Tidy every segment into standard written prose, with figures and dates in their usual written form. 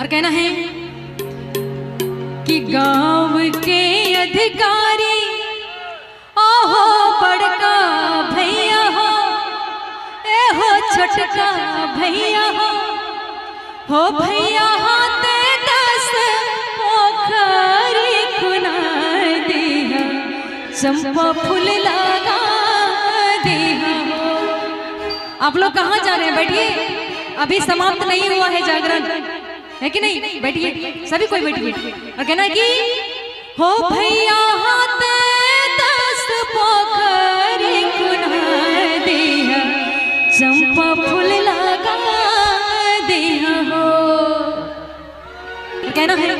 और कहना है कि गांव के अधिकारी ओहो बड़का भैया हो, ए हो छोटका भैया हो भैया हाथे 10 पोखरी खुनाए दिया, चंपा फूल लगा दिया हो। आप लोग कहाँ जा रहे हैं? बैठिए, अभी समाप्त नहीं हुआ है जागरण, है कि नहीं? बैठिए, सभी कोई बैठिए। और कहना कि हो भैया हाथे 10 पोखरी खुनाए दिया, चंपा फूल लगा दिया हो। कहना है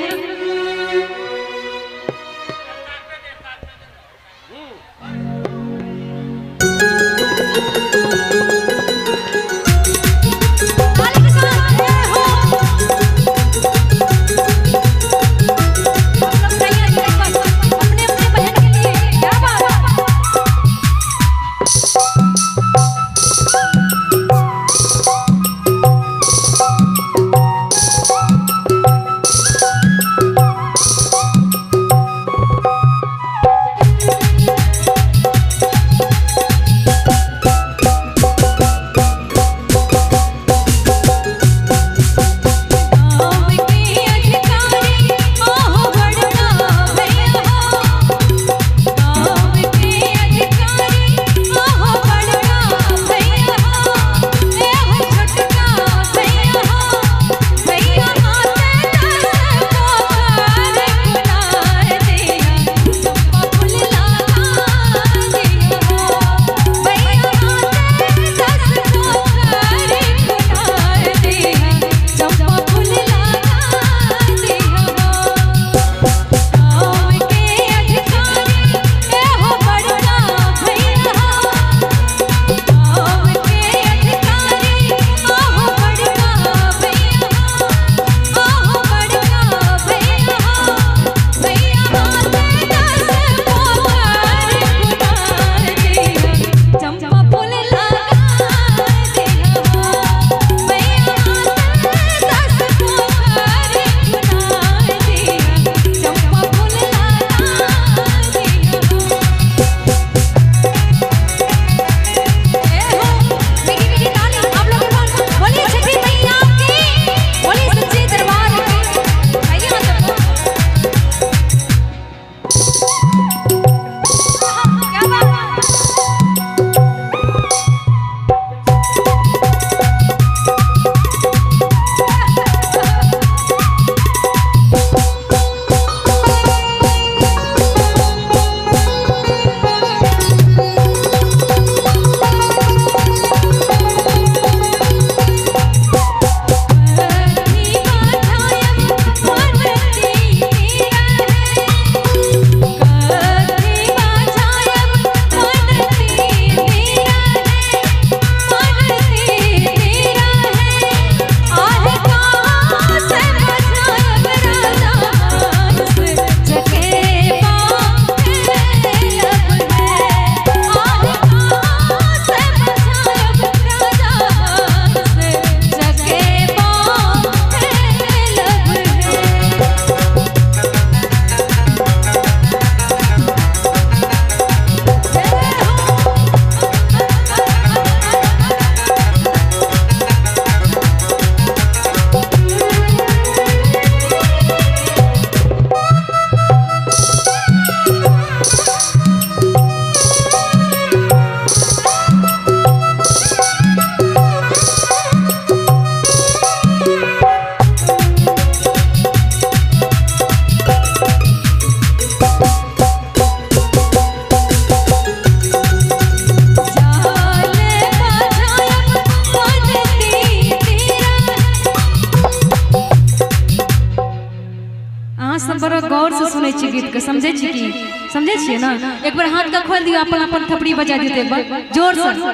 गौर से सुने छी गीत के, समझे छी कि समझे छिए ना? एक बार हाथ का खोल दियो, अपन अपन थपड़ी बजा दियो एक बार जोर से।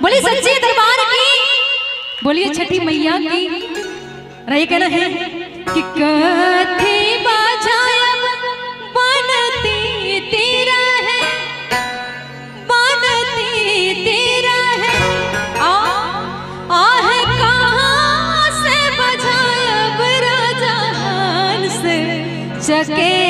बोलिए सच्चे दरबार की, बोलिए छठी मैया की। रही कहना है कि कथी बजायब बनती तेरा है, बनती तेरा है, आहे कहाँ से बजायब राजा चके